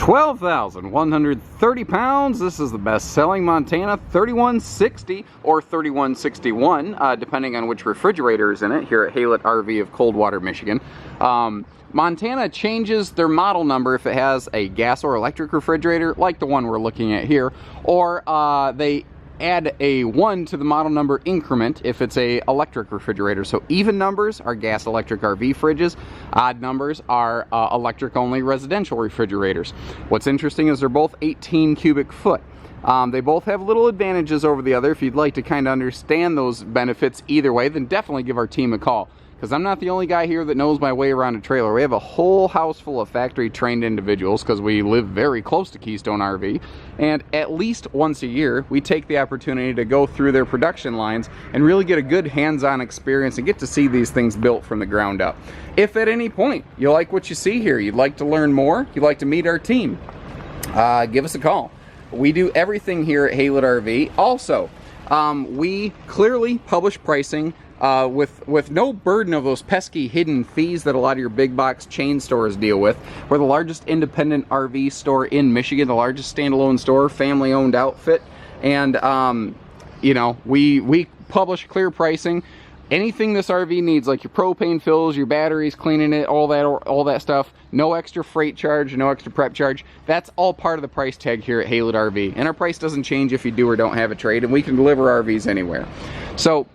12,130 pounds. This is the best-selling Montana 3160 or 3161, depending on which refrigerator is in it, here at HaylettRV of Coldwater, Michigan. Montana changes their model number if it has a gas or electric refrigerator, like the one we're looking at here, or they add a 1 to the model number increment if it's a electric refrigerator. So even numbers are gas electric RV fridges, odd numbers are electric only residential refrigerators. What's interesting is they're both 18 cubic foot. They both have little advantages over the other. If you'd like to kind of understand those benefits either way, then definitely give our team a call, because I'm not the only guy here that knows my way around a trailer. We have a whole house full of factory trained individuals because we live very close to Keystone RV, and at least once a year we take the opportunity to go through their production lines and really get a good hands-on experience and get to see these things built from the ground up. If at any point you like what you see here, you'd like to learn more, you'd like to meet our team, give us a call. We do everything here at HaylettRV. Also, we clearly publish pricing with no burden of those pesky hidden fees that a lot of your big box chain stores deal with. We're the largest independent RV store in Michigan, the largest standalone store, family owned outfit, and you know, we publish clear pricing. Anything this RV needs, like your propane fills, your batteries, cleaning it, all that stuff, no extra freight charge, no extra prep charge. That's all part of the price tag here at HaylettRV, and our price doesn't change if you do or don't have a trade, and we can deliver RVs anywhere. So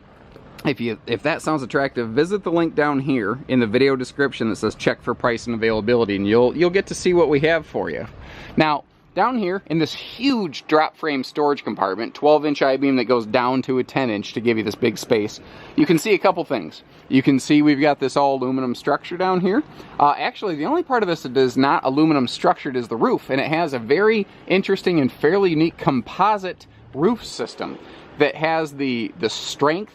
if that sounds attractive, visit the link down here in the video description that says check for price and availability, and you'll get to see what we have for you. Now, down here in this huge drop frame storage compartment, 12-inch I-beam that goes down to a 10-inch to give you this big space, you can see a couple things. You can see we've got this all aluminum structure down here. Actually, the only part of this that is not aluminum structured is the roof, and it has a very interesting and fairly unique composite roof system that has the strength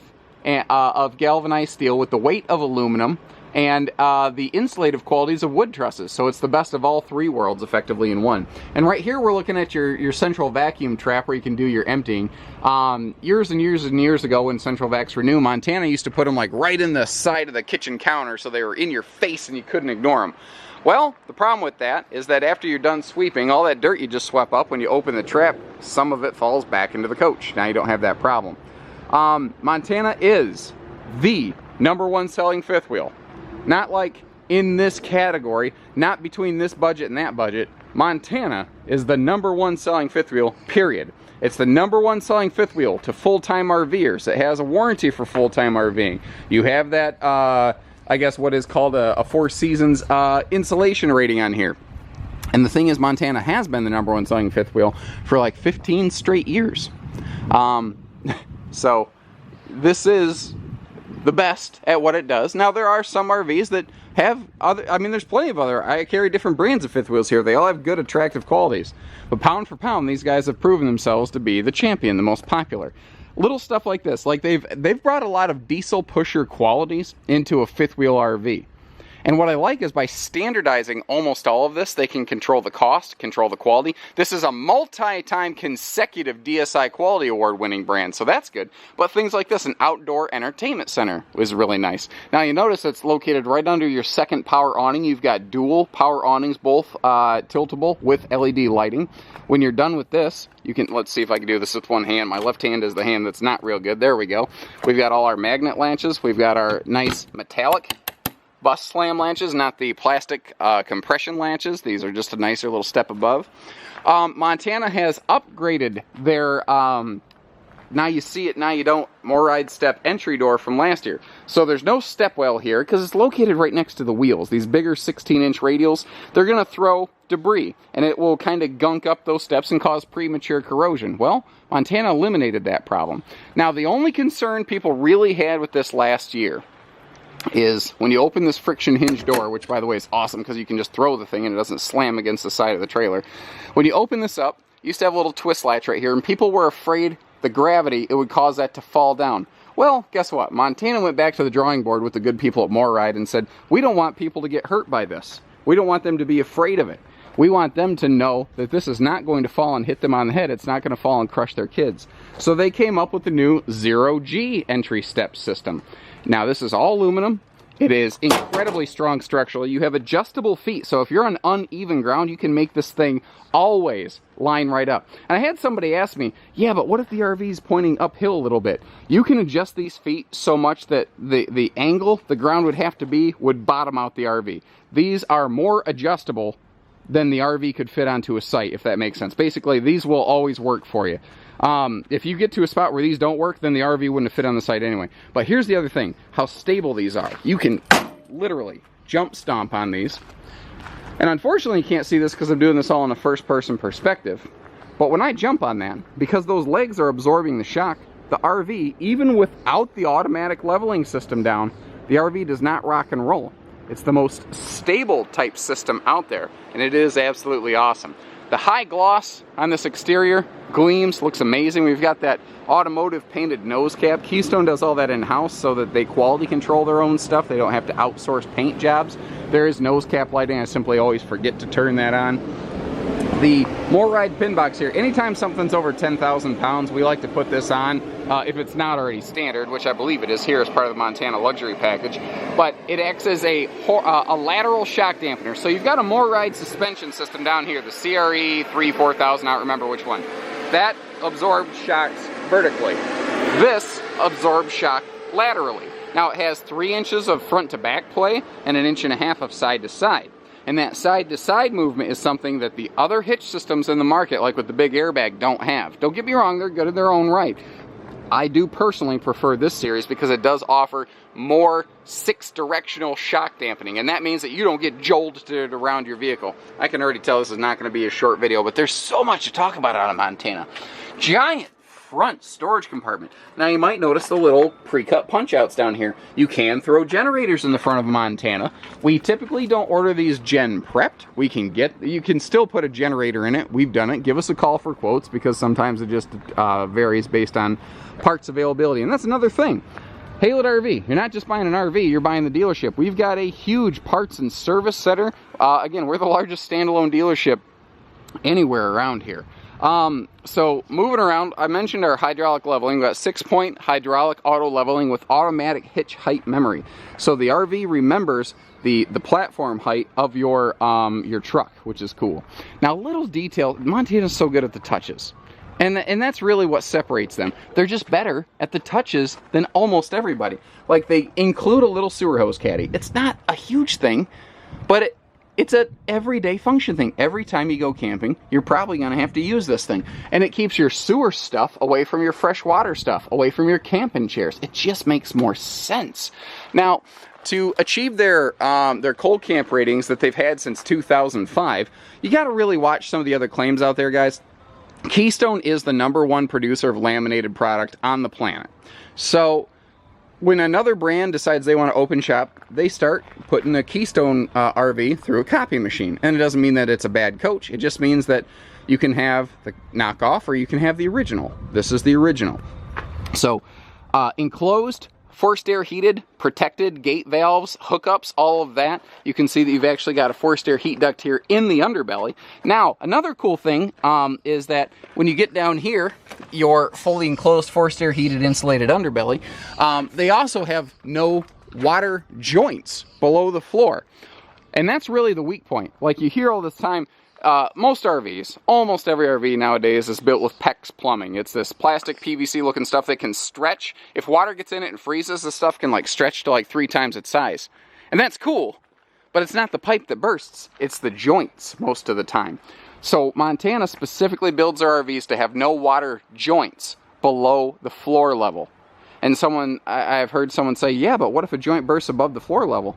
of galvanized steel with the weight of aluminum and the insulative qualities of wood trusses. So it's the best of all three worlds effectively in one. And right here we're looking at your central vacuum trap where you can do your emptying. Years and years and years ago, when central vacs were new, Montana used to put them like right in the side of the kitchen counter, so they were in your face and you couldn't ignore them. Well, the problem with that is that after you're done sweeping, all that dirt you just swept up, when you open the trap, some of it falls back into the coach. Now you don't have that problem. Montana is the #1 selling fifth wheel. Not like in this category, not between this budget and that budget. Montana is the #1 selling fifth wheel, period. It's the #1 selling fifth wheel to full-time RVers. It has a warranty for full-time RVing. You have that, I guess what is called a 4 seasons insulation rating on here. And the thing is, Montana has been the #1 selling fifth wheel for like 15 straight years. So this is the best at what it does. Now, there are some RVs that have other, I mean, there's plenty of other, I carry different brands of fifth wheels here. They all have good, attractive qualities. But pound for pound, these guys have proven themselves to be the champion, the most popular. Little stuff like this, like they've brought a lot of diesel pusher qualities into a fifth wheel RV. And what I like is by standardizing almost all of this, they can control the cost, control the quality. This is a multi-time consecutive DSI Quality Award winning brand, so that's good. But things like this, an outdoor entertainment center, is really nice. Now you notice it's located right under your second power awning. You've got dual power awnings, both tiltable with LED lighting. When you're done with this, you can, let's see if I can do this with one hand. My left hand is the hand that's not real good. There we go. We've got all our magnet latches. We've got our nice metallic bus slam latches, not the plastic compression latches. These are just a nicer little step above. Montana has upgraded their, now you see it, now you don't, Moride step entry door from last year. So there's no step well here because it's located right next to the wheels. These bigger 16-inch radials, they're going to throw debris, and it will kind of gunk up those steps and cause premature corrosion. Well, Montana eliminated that problem. Now, the only concern people really had with this last year is when you open this friction hinge door, which by the way is awesome because you can just throw the thing and it doesn't slam against the side of the trailer. When you open this up, you used to have a little twist latch right here, and people were afraid the gravity, it would cause that to fall down. Well, guess what? Montana went back to the drawing board with the good people at Moride and said, we don't want people to get hurt by this. We don't want them to be afraid of it. We want them to know that this is not going to fall and hit them on the head. It's not going to fall and crush their kids. So they came up with the new 0G entry step system. Now, this is all aluminum. It is incredibly strong structurally. You have adjustable feet, so if you're on uneven ground, you can make this thing always line right up. And I had somebody ask me, yeah, but what if the RV is pointing uphill a little bit? You can adjust these feet so much that the angle the ground would have to be would bottom out the RV. These are more adjustable than the RV could fit onto a site, if that makes sense. Basically, these will always work for you. If you get to a spot where these don't work, then the RV wouldn't have fit on the site anyway. But here's the other thing, how stable these are. You can literally jump stomp on these. And unfortunately, you can't see this because I'm doing this all in a first-person perspective. But when I jump on that, because those legs are absorbing the shock, the RV, even without the automatic leveling system down, the RV does not rock and roll. It's the most stable type system out there, and it is absolutely awesome. The high gloss on this exterior gleams, looks amazing. We've got that automotive painted nose cap. Keystone does all that in-house so that they quality control their own stuff. They don't have to outsource paint jobs. There is nose cap lighting. I simply always forget to turn that on. The More Ride pin box here, anytime something's over 10,000 pounds, we like to put this on, if it's not already standard, which I believe it is here as part of the Montana luxury package. But it acts as a lateral shock dampener. So you've got a More Ride suspension system down here, the CRE 4000, I don't remember which one. That absorbs shocks vertically. This absorbs shock laterally. Now it has 3 inches of front to back play and 1.5 inches of side to side. And that side-to-side movement is something that the other hitch systems in the market, like with the big airbag, don't have. Don't get me wrong, they're good in their own right. I do personally prefer this series because it does offer more 6-directional shock dampening, and that means that you don't get jolted around your vehicle. I can already tell this is not going to be a short video, but there's so much to talk about out of Montana. Giant front storage compartment. Now you might notice the little pre-cut punch outs down here. You can throw generators in the front of Montana. We typically don't order these gen prepped. You can still put a generator in it. We've done it. Give us a call for quotes because sometimes it just varies based on parts availability. And that's another thing. HaylettRV, you're not just buying an RV, you're buying the dealership. We've got a huge parts and service center. Again, we're the largest standalone dealership anywhere around here. So moving around, I mentioned our hydraulic leveling. We've got 6-point hydraulic auto leveling with automatic hitch height memory. So the RV remembers the platform height of your truck, which is cool. Now, little detail, Montana's so good at the touches. And that's really what separates them. They're just better at the touches than almost everybody. Like, they include a little sewer hose caddy. It's not a huge thing, but it's an everyday function thing. Every time you go camping, you're probably going to have to use this thing. And it keeps your sewer stuff away from your freshwater stuff, away from your camping chairs. It just makes more sense. Now, to achieve their cold camp ratings that they've had since 2005, you got to really watch some of the other claims out there, guys. Keystone is the #1 producer of laminated product on the planet. So when another brand decides they want to open shop, they start putting a Keystone RV through a copy machine. And it doesn't mean that it's a bad coach. It just means that you can have the knockoff or you can have the original. This is the original. So enclosed, forced air heated, protected gate valves, hookups, all of that. You can see that you've actually got a forced air heat duct here in the underbelly. Now, another cool thing is that when you get down here, your fully enclosed forced air heated insulated underbelly, they also have no water joints below the floor. And that's really the weak point. Like you hear all this time, most RVs, almost every RV nowadays is built with PEX plumbing. It's this plastic PVC looking stuff that can stretch. If water gets in it and freezes, the stuff can like stretch to like 3 times its size. And that's cool, but it's not the pipe that bursts, it's the joints most of the time. So Montana specifically builds their RVs to have no water joints below the floor level. And I've heard someone say, yeah, but what if a joint bursts above the floor level?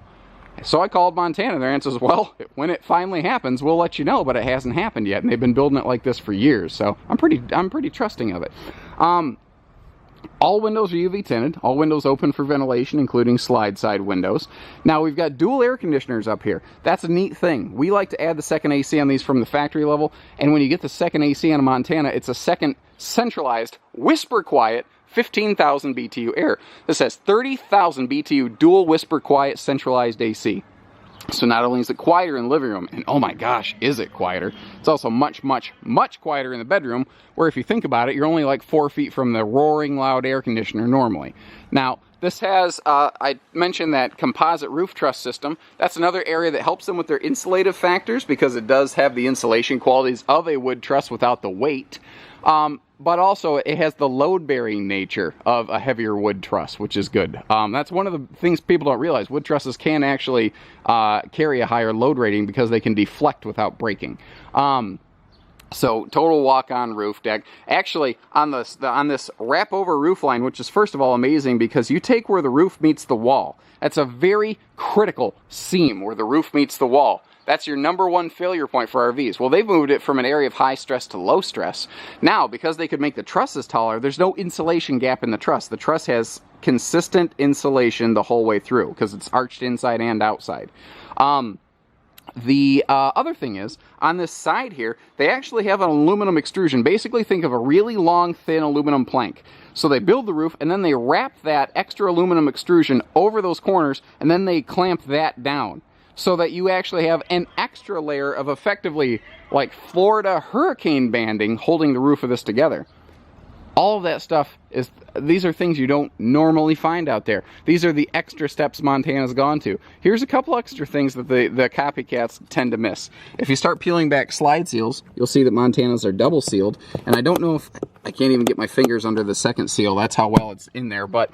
So I called Montana. Their answer is, well, when it finally happens, we'll let you know, but it hasn't happened yet. And they've been building it like this for years. So I'm pretty trusting of it. All windows are UV tinted. All windows open for ventilation, including slide side windows. Now we've got dual air conditioners up here. That's a neat thing. We like to add the second AC on these from the factory level. And when you get the second AC on a Montana, it's a second centralized, whisper quiet, 15,000 BTU air. This has 30,000 BTU dual whisper quiet centralized AC. So not only is it quieter in the living room, and oh my gosh, is it quieter, it's also much, much, much quieter in the bedroom, where if you think about it, you're only like 4 feet from the roaring loud air conditioner normally. Now, this has, I mentioned that composite roof truss system. That's another area that helps them with their insulative factors because it does have the insulation qualities of a wood truss without the weight. But also it has the load-bearing nature of a heavier wood truss, which is good. That's one of the things people don't realize. Wood trusses can actually carry a higher load rating because they can deflect without breaking. So total walk-on roof deck. Actually, on this wrap-over roof line, which is first of all amazing because you take where the roof meets the wall. That's a very critical seam where the roof meets the wall. That's your #1 failure point for RVs. Well, they've moved it from an area of high stress to low stress. Now, because they could make the trusses taller, there's no insulation gap in the truss. The truss has consistent insulation the whole way through because it's arched inside and outside. The other thing is, on this side here, they actually have an aluminum extrusion. Basically, think of a really long, thin aluminum plank. So they build the roof, and then they wrap that extra aluminum extrusion over those corners, and then they clamp that down. So that you actually have an extra layer of effectively, like Florida hurricane banding holding the roof of this together. All of that stuff these are things you don't normally find out there. These are the extra steps Montana's gone to. Here's a couple extra things that the copycats tend to miss. If you start peeling back slide seals, you'll see that Montana's are double sealed. And I don't know if, I can't even get my fingers under the second seal. That's how well it's in there. But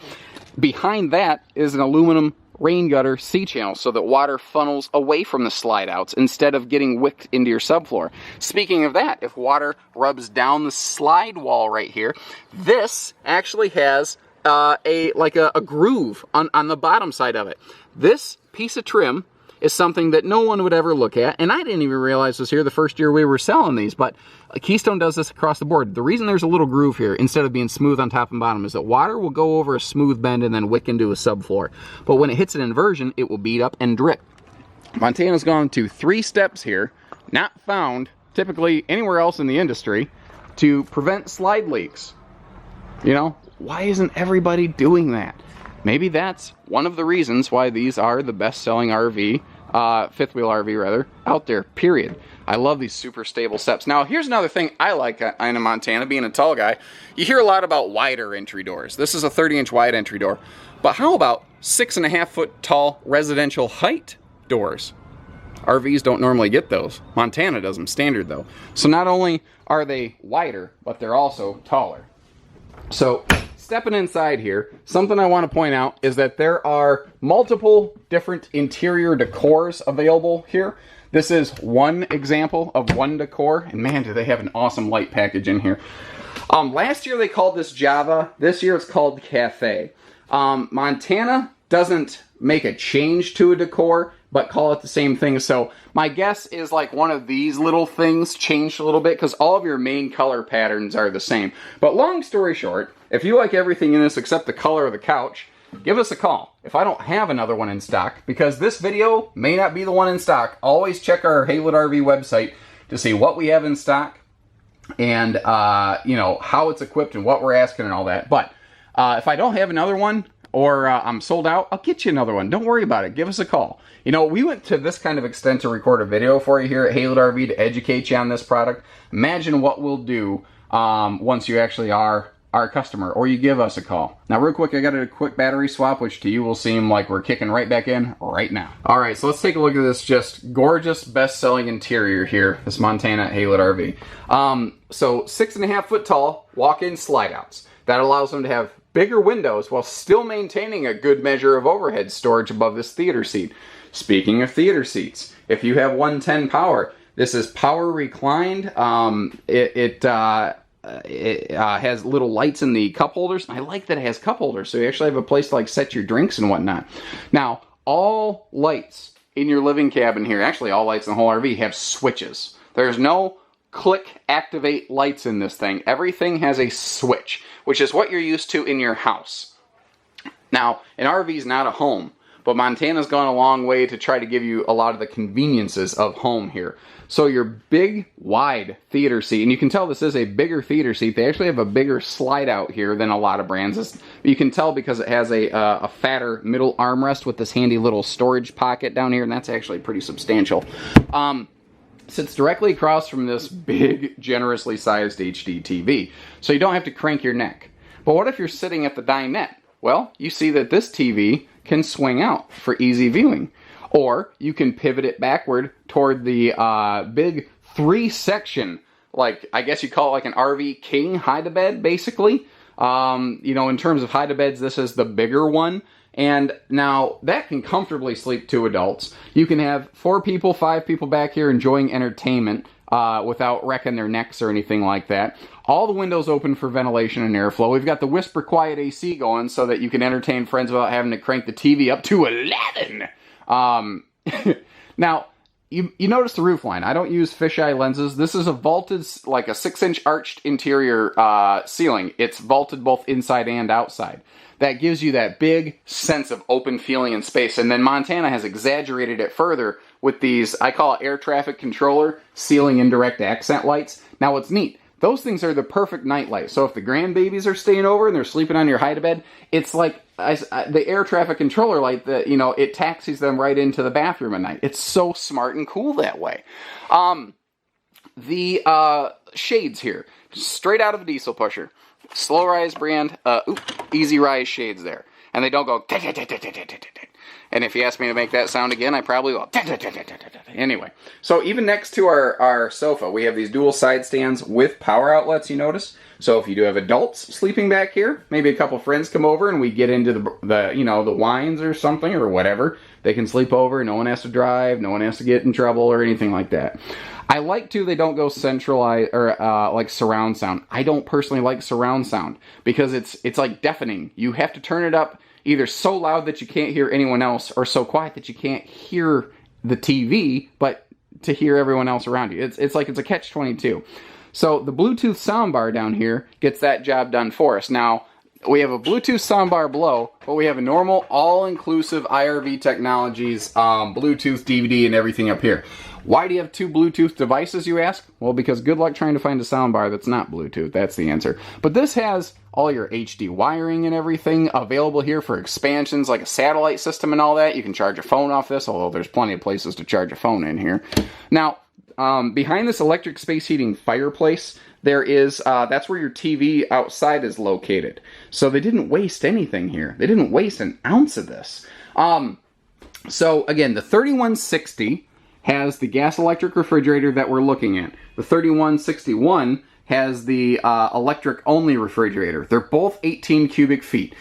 behind that is an aluminum rain gutter C-channel so that water funnels away from the slide outs instead of getting wicked into your subfloor. Speaking of that, if water rubs down the slide wall right here, this actually has a groove on the bottom side of it. This piece of trim is something that no one would ever look at, and I didn't even realize was here the first year we were selling these, but Keystone does this across the board. The reason there's a little groove here, instead of being smooth on top and bottom, is that water will go over a smooth bend and then wick into a subfloor. But when it hits an inversion, it will bead up and drip. Montana's gone to 3 steps here, not found typically anywhere else in the industry, to prevent slide leaks. You know, why isn't everybody doing that? Maybe that's one of the reasons why these are the best-selling RV, fifth wheel RV rather, out there, period. I love these super stable steps. Now, here's another thing I like in Montana, being a tall guy. You hear a lot about wider entry doors. This is a 30-inch wide entry door. But how about 6.5-foot tall residential height doors? RVs don't normally get those. Montana does them standard, though. So not only are they wider, but they're also taller. So stepping inside here, something I want to point out is that there are multiple different interior decors available here. This is one example of one decor, and man, do they have an awesome light package in here. Last year they called this Java. This year it's called Cafe. Montana doesn't make a change to a decor, but call it the same thing. So my guess is like one of these little things changed a little bit because all of your main color patterns are the same. But long story short, if you like everything in this except the color of the couch, give us a call. If I don't have another one in stock, because this video may not be the one in stock, always check our HaylettRV website to see what we have in stock and you know, how it's equipped and what we're asking and all that. But if I don't have another one, or I'm sold out, I'll get you another one. Don't worry about it. Give us a call. You know, we went to this kind of extent to record a video for you here at HaylettRV to educate you on this product. Imagine what we'll do once you actually are our customer, or you give us a call. Now, real quick, I got a quick battery swap, which to you will seem like we're kicking right back in right now. All right, so let's take a look at this just gorgeous best-selling interior here, this Montana HaylettRV. So 6.5-foot tall walk-in slide-outs. That allows them to have bigger windows while still maintaining a good measure of overhead storage above this theater seat. Speaking of theater seats, if you have 110 power, this is power reclined. It has little lights in the cup holders. I like that it has cup holders, so you actually have a place to like set your drinks and whatnot. Now, all lights in your living cabin here, actually all lights in the whole RV, have switches. There's no click activate lights in this thing. Everything has a switch, which is what you're used to in your house. Now, an RV is not a home, but Montana's gone a long way to try to give you a lot of the conveniences of home here. So your big, wide theater seat, and you can tell this is a bigger theater seat. They actually have a bigger slide out here than a lot of brands. You can tell because it has a fatter middle armrest with this handy little storage pocket down here, and that's actually pretty substantial. Sits directly across from this big, generously sized Hdtv, so you don't have to crank your neck. But what if you're sitting at the dinette? Well, you see that this TV can swing out for easy viewing. Or you can pivot it backward toward the big 3-section, like, I guess you call it like an RV king hide-a-bed, basically. You know, in terms of hide-a-beds, this is the bigger one. And now that can comfortably sleep 2 adults. You can have 4 people, 5 people back here enjoying entertainment without wrecking their necks or anything like that. All the windows open for ventilation and airflow. We've got the whisper quiet AC going so that you can entertain friends without having to crank the TV up to 11. Now, you notice the roof line. I don't use fisheye lenses. This is a vaulted, like a 6-inch arched interior ceiling. It's vaulted both inside and outside. That gives you that big sense of open feeling in space. And then Montana has exaggerated it further with these, I call it air traffic controller ceiling indirect accent lights. Now, what's neat, those things are the perfect night light. So if the grandbabies are staying over and they're sleeping on your hide-a-bed, it's like the air traffic controller light that, you know, it taxis them right into the bathroom at night. It's so smart and cool that way. The shades here, straight out of a diesel pusher. Slow rise brand, easy rise shades there. And they don't go, and if you ask me to make that sound again, I probably will. Anyway, so even next to our sofa, we have these dual side stands with power outlets, you notice? So if you do have adults sleeping back here, maybe a couple friends come over and we get into the wines or something or whatever, they can sleep over, no one has to drive, no one has to get in trouble or anything like that. I like they don't go centralized or like surround sound. I don't personally like surround sound because it's like deafening. You have to turn it up either so loud that you can't hear anyone else or so quiet that you can't hear the TV, but to hear everyone else around you. It's like it's a catch-22. So the Bluetooth soundbar down here gets that job done for us. Now, we have a Bluetooth soundbar below, but we have a normal all-inclusive IRV Technologies Bluetooth DVD and everything up here. Why do you have 2 Bluetooth devices, you ask? Well, because good luck trying to find a soundbar that's not Bluetooth. That's the answer. But this has all your HD wiring and everything available here for expansions, like a satellite system and all that. You can charge a phone off this, although there's plenty of places to charge a phone in here. Now, behind this electric space heating fireplace, there is, that's where your TV outside is located. So they didn't waste anything here. They didn't waste an ounce of this. So again, the 3160 has the gas electric refrigerator that we're looking at. The 3161 has the electric only refrigerator. They're both 18 cubic feet.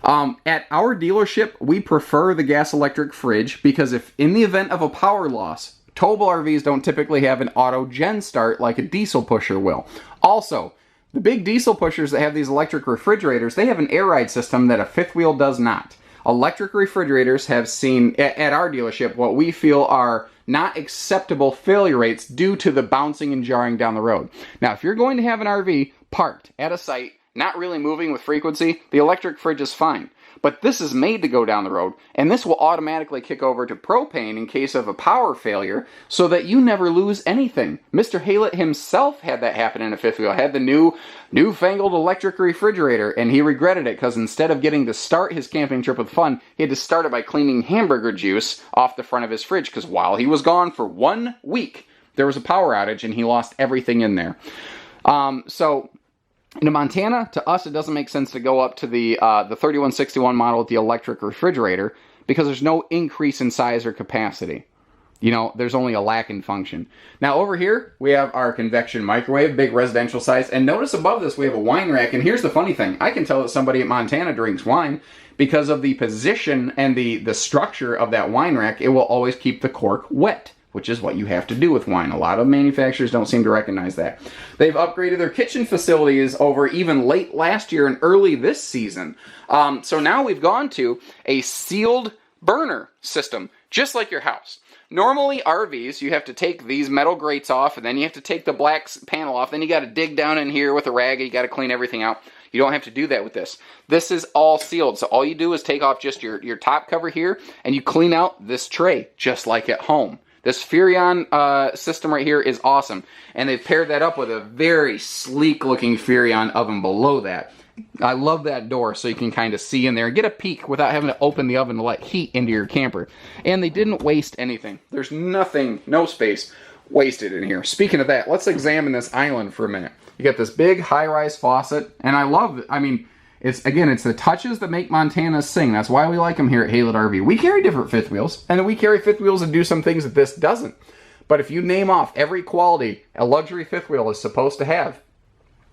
At our dealership, we prefer the gas electric fridge because if in the event of a power loss, towable RVs don't typically have an auto gen start like a diesel pusher will. Also, the big diesel pushers that have these electric refrigerators, they have an air ride system that a fifth wheel does not. Electric refrigerators have seen, at our dealership, what we feel are not acceptable failure rates due to the bouncing and jarring down the road. Now, if you're going to have an RV parked at a site, not really moving with frequency, the electric fridge is fine. But this is made to go down the road, and this will automatically kick over to propane in case of a power failure so that you never lose anything. Mr. Haylett himself had that happen in a fifth wheel. Had the newfangled electric refrigerator, and he regretted it because instead of getting to start his camping trip with fun, he had to start it by cleaning hamburger juice off the front of his fridge because while he was gone for 1 week, there was a power outage and he lost everything in there. In Montana, to us, it doesn't make sense to go up to the 3161 model with the electric refrigerator because there's no increase in size or capacity. You know, there's only a lack in function. Now, over here, we have our convection microwave, big residential size. And notice above this, we have a wine rack. And here's the funny thing. I can tell that somebody at Montana drinks wine because of the position and the structure of that wine rack. It will always keep the cork wet, which is what you have to do with wine. A lot of manufacturers don't seem to recognize that. They've upgraded their kitchen facilities over even late last year and early this season. So now we've gone to a sealed burner system, just like your house. Normally, RVs, you have to take these metal grates off, and then you have to take the black panel off. Then you got to dig down in here with a rag, and you got to clean everything out. You don't have to do that with this. This is all sealed, so all you do is take off just your top cover here, and you clean out this tray, just like at home. This Furrion system right here is awesome. And they've paired that up with a very sleek-looking Furrion oven below that. I love that door so you can kind of see in there and get a peek without having to open the oven to let heat into your camper. And they didn't waste anything. There's nothing, no space wasted in here. Speaking of that, let's examine this island for a minute. You got this big high-rise faucet, and I love it. I mean, It's the touches that make Montanas sing. That's why we like them here at HaylettRV. We carry different fifth wheels, and we carry fifth wheels that do some things that this doesn't. But if you name off every quality a luxury fifth wheel is supposed to have,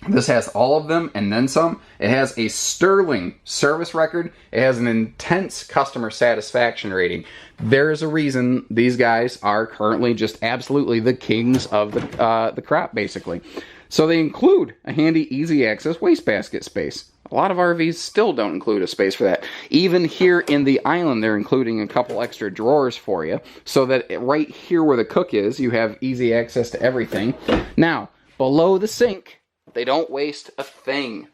this has all of them and then some. It has a sterling service record. It has an intense customer satisfaction rating. There is a reason these guys are currently just absolutely the kings of the crop, basically. So they include a handy, easy access wastebasket space. A lot of RVs still don't include a space for that. Even here in the island, they're including a couple extra drawers for you, so that right here where the cook is, you have easy access to everything. Now, below the sink, they don't waste a thing.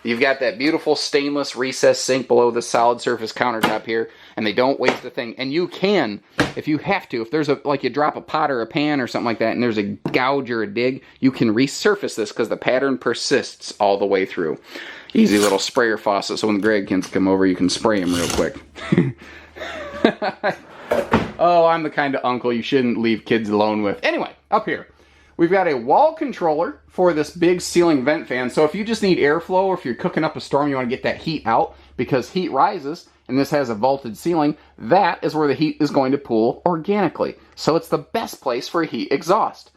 You've got that beautiful stainless recessed sink below the solid surface countertop here, and they don't waste a thing. And you can, if you have to, if there's like you drop a pot or a pan or something like that, and there's a gouge or a dig, you can resurface this because the pattern persists all the way through. Easy little sprayer faucet, so when the Greg kids come over, you can spray them real quick. Oh, I'm the kind of uncle you shouldn't leave kids alone with. Anyway, up here, we've got a wall controller for this big ceiling vent fan. So if you just need airflow, or if you're cooking up a storm, you want to get that heat out because heat rises, and this has a vaulted ceiling, that is where the heat is going to pool organically. So it's the best place for a heat exhaust.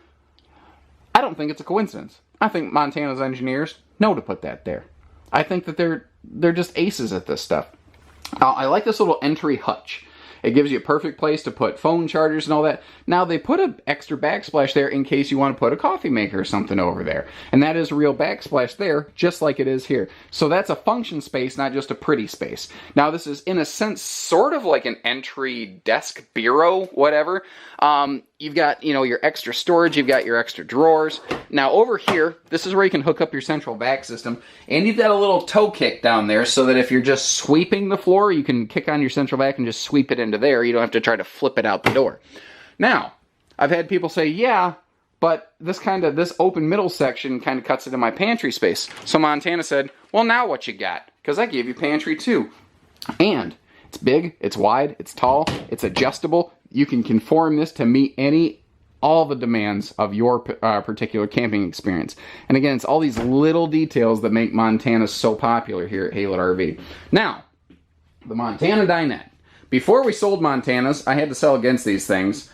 I don't think it's a coincidence. I think Montana's engineers know to put that there. I think that they're just aces at this stuff. I like this little entry hutch. It gives you a perfect place to put phone chargers and all that. Now, they put an extra backsplash there in case you want to put a coffee maker or something over there. And that is a real backsplash there, just like it is here. So that's a function space, not just a pretty space. Now, this is, in a sense, sort of like an entry desk bureau, whatever. You've got, your extra storage. You've got your extra drawers. Now, over here, this is where you can hook up your central vac system. And you've got a little toe kick down there so that if you're just sweeping the floor, you can kick on your central vac and just sweep it into there. You don't have to try to flip it out the door. Now, I've had people say, yeah, but this open middle section kind of cuts into my pantry space. So Montana said, well, now what you got? Because I gave you pantry too. And it's big, it's wide, it's tall, it's adjustable. You can conform this to meet all the demands of your particular camping experience. And again, it's all these little details that make Montana so popular here at HaylettRV. Now, the Montana dinette. Before we sold Montanas, I had to sell against these things,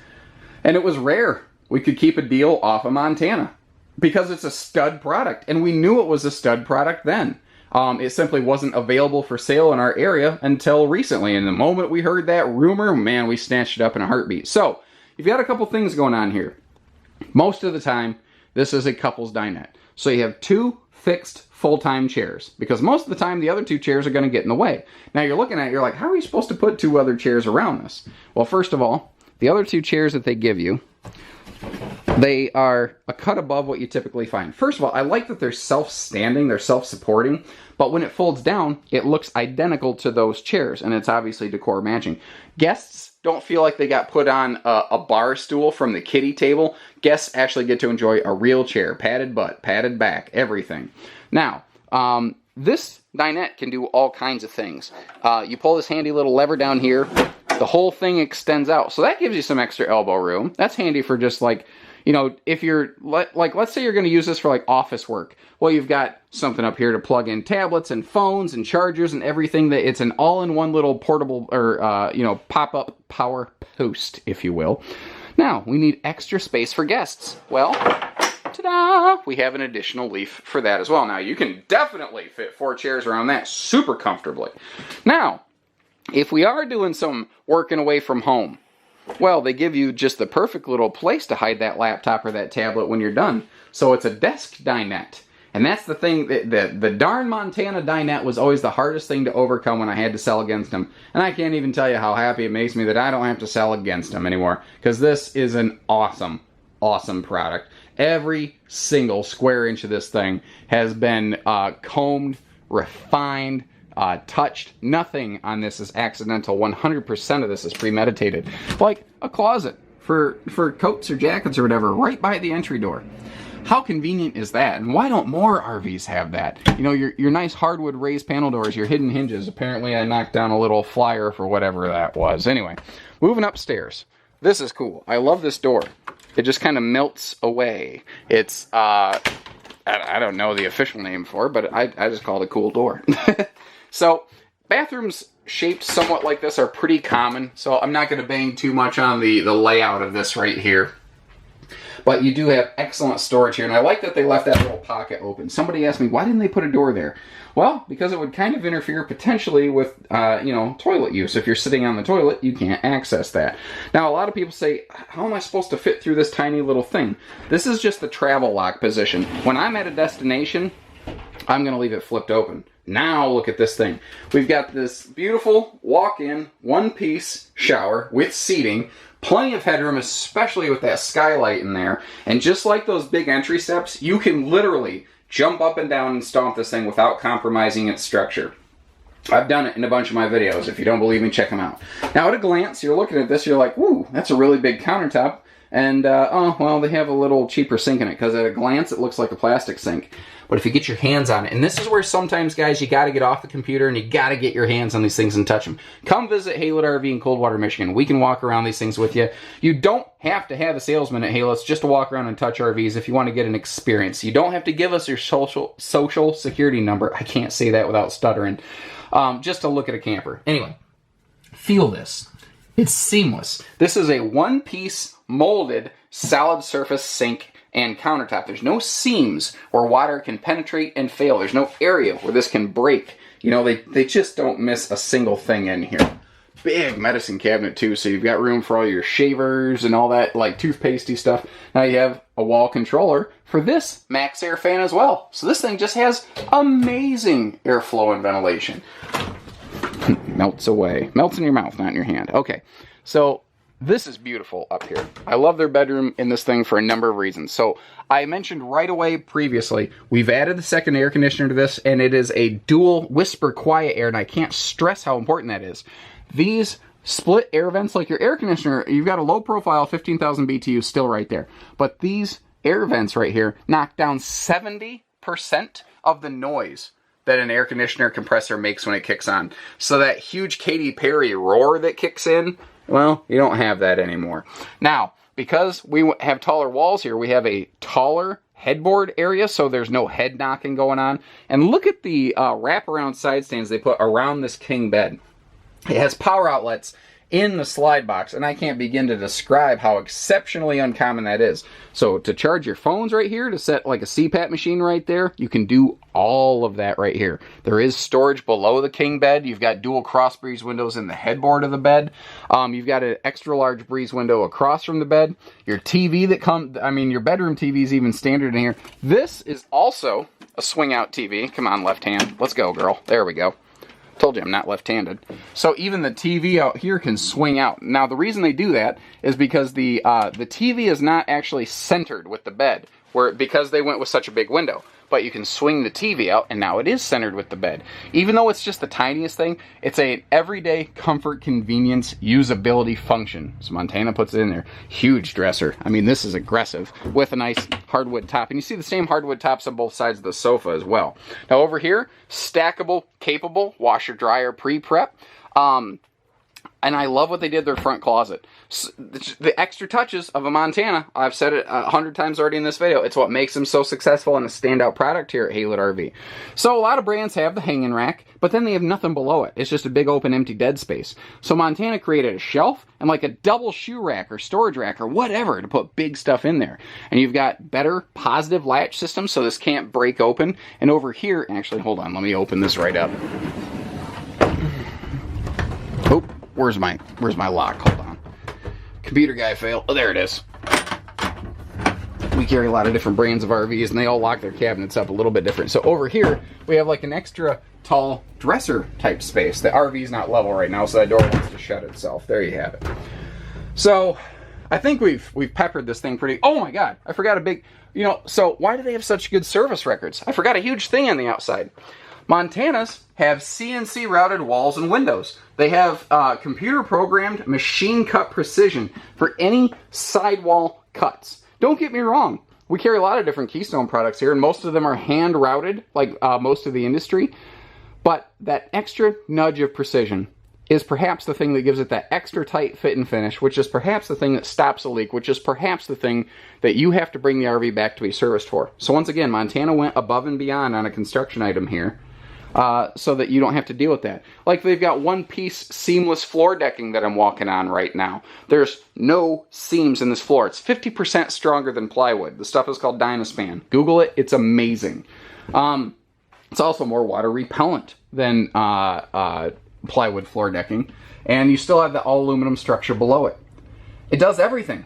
and it was rare we could keep a deal off of Montana because it's a stud product, and we knew it was a stud product then. It simply wasn't available for sale in our area until recently, and the moment we heard that rumor, man, we snatched it up in a heartbeat. So, you've got a couple things going on here. Most of the time, this is a couple's dinette. So you have two fixed full-time chairs, because most of the time the other two chairs are going to get in the way. Now you're looking at it, you're like, how are you supposed to put two other chairs around this? Well, first of all, the other two chairs that they give you, they are a cut above what you typically find. First of all, I like that they're self-standing, they're self-supporting, but when it folds down, it looks identical to those chairs, and it's obviously decor matching. Guests don't feel like they got put on a bar stool from the kiddie table. Guests actually get to enjoy a real chair, padded butt, padded back, everything. Now, this dinette can do all kinds of things. You pull this handy little lever down here, the whole thing extends out. So that gives you some extra elbow room. That's handy for just like, if you're, let's say you're going to use this for like office work. Well, you've got something up here to plug in tablets and phones and chargers and everything. That it's an all-in-one little portable or, pop-up power post, if you will. Now, we need extra space for guests. Well, ta-da! We have an additional leaf for that as well. Now, you can definitely fit 4 chairs around that super comfortably. Now, if we are doing some working away from home, well, they give you just the perfect little place to hide that laptop or that tablet when you're done. So it's a desk dinette. And that's the thing, the darn Montana dinette was always the hardest thing to overcome when I had to sell against them. And I can't even tell you how happy it makes me that I don't have to sell against them anymore. Because this is an awesome, awesome product. Every single square inch of this thing has been combed, refined, touched. Nothing on this is accidental. 100% of this is premeditated. Like a closet for coats or jackets or whatever right by the entry door. How convenient is that? And why don't more RVs have that? Your nice hardwood raised panel doors, your hidden hinges. Apparently I knocked down a little flyer for whatever that was. Anyway, moving upstairs. This is cool. I love this door. It just kind of melts away. It's I don't know the official name for it, but I just call it a cool door. So bathrooms shaped somewhat like this are pretty common, so I'm not going to bang too much on the layout of this right here. But you do have excellent storage here, and I like that they left that little pocket open. Somebody asked me, why didn't they put a door there? Well, because it would kind of interfere potentially with, toilet use. If you're sitting on the toilet, you can't access that. Now, a lot of people say, how am I supposed to fit through this tiny little thing? This is just the travel lock position. When I'm at a destination, I'm going to leave it flipped open. Now look at this thing. We've got this beautiful walk-in, one-piece shower with seating. Plenty of headroom, especially with that skylight in there. And just like those big entry steps, you can literally jump up and down and stomp this thing without compromising its structure. I've done it in a bunch of my videos. If you don't believe me, check them out. Now at a glance, you're looking at this, you're like, ooh, that's a really big countertop. And, oh, well, they have a little cheaper sink in it, because at a glance, it looks like a plastic sink. But if you get your hands on it, and this is where sometimes, guys, you got to get off the computer and you got to get your hands on these things and touch them. Come visit HaylettRV in Coldwater, Michigan. We can walk around these things with you. You don't have to have a salesman at Haylett's just to walk around and touch RVs if you want to get an experience. You don't have to give us your social security number. I can't say that without stuttering. Just to look at a camper. Anyway, feel this. It's seamless. This is a one-piece molded solid surface sink and countertop. There's no seams where water can penetrate and fail. There's no area where this can break. You know, they just don't miss a single thing in here. Big medicine cabinet too, so you've got room for all your shavers and all that like toothpastey stuff. Now you have a wall controller for this Max Air fan as well. So this thing just has amazing airflow and ventilation. Melts away. Melts in your mouth, not in your hand. Okay, so this is beautiful up here. I love their bedroom in this thing for a number of reasons. So I mentioned right away previously, we've added the second air conditioner to this, and it is a dual whisper quiet air, and I can't stress how important that is. These split air vents, like your air conditioner, you've got a low profile 15,000 BTU still right there. But these air vents right here knock down 70% of the noise that an air conditioner compressor makes when it kicks on. So that huge Katy Perry roar that kicks in, well, you don't have that anymore. Now, because we have taller walls here, we have a taller headboard area, so there's no head knocking going on. And look at the wraparound side stands they put around this king bed. It has power outlets in the slide box, and I can't begin to describe how exceptionally uncommon that is. So to charge your phones right here, to set like a CPAP machine right there, you can do all of that right here. There is storage below the king bed. You've got dual cross breeze windows in the headboard of the bed. You've got an extra large breeze window across from the bed. Your TV your bedroom TV is even standard in here. This is also a swing out TV. Come on, left hand. Let's go, girl. There we go. Told you I'm not left-handed. So even the TV out here can swing out. Now the reason they do that is because the TV is not actually centered with the bed, because they went with such a big window. But you can swing the TV out, and now it is centered with the bed. Even though it's just the tiniest thing, it's an everyday comfort, convenience, usability function. So Montana puts it in there. Huge dresser. I mean, this is aggressive with a nice hardwood top. And you see the same hardwood tops on both sides of the sofa as well. Now over here, stackable, capable, washer, dryer, pre-prep. And I love what they did their front closet. The extra touches of a Montana, I've said it 100 times already in this video, it's what makes them so successful and a standout product here at HaylettRV. So a lot of brands have the hanging rack, but then they have nothing below it. It's just a big open empty dead space. So Montana created a shelf and like a double shoe rack or storage rack or whatever to put big stuff in there. And you've got better positive latch systems so this can't break open. And over here, actually, hold on, let me open this right up. Oh. Where's my lock? Hold on. Computer guy failed. Oh, there it is. We carry a lot of different brands of RVs, and they all lock their cabinets up a little bit different. So over here, we have like an extra tall dresser type space. The RV's not level right now, so that door wants to shut itself. There you have it. So I think we've peppered this thing pretty. Oh my God, I forgot a big. So why do they have such good service records? I forgot a huge thing on the outside. Montanas have CNC routed walls and windows. They have computer programmed machine cut precision for any sidewall cuts. Don't get me wrong. We carry a lot of different Keystone products here, and most of them are hand routed, like most of the industry. But that extra nudge of precision is perhaps the thing that gives it that extra tight fit and finish, which is perhaps the thing that stops a leak, which is perhaps the thing that you have to bring the RV back to be serviced for. So once again, Montana went above and beyond on a construction item here, so that you don't have to deal with that. Like they've got one-piece seamless floor decking that I'm walking on right now. There's no seams in this floor. It's 50% stronger than plywood. The stuff is called Dynaspan. Google it. It's amazing. It's also more water repellent than plywood floor decking, and you still have the all aluminum structure below it. It does everything.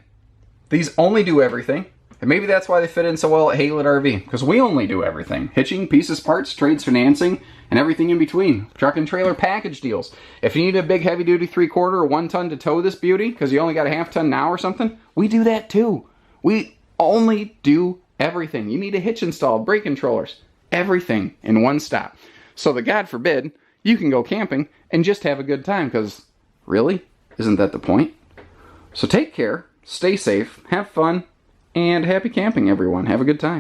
These only do everything, and maybe that's why they fit in so well at HaylettRV, because we only do everything. Hitching, pieces, parts, trades, financing, and everything in between. Truck and trailer package deals. If you need a big heavy duty 3/4 or 1 ton to tow this beauty, because you only got a 1/2 ton now or something, we do that too. We only do everything. You need a hitch installed, brake controllers, everything in one stop. So that God forbid, you can go camping and just have a good time, because really, isn't that the point? So take care, stay safe, have fun, and happy camping, everyone. Have a good time.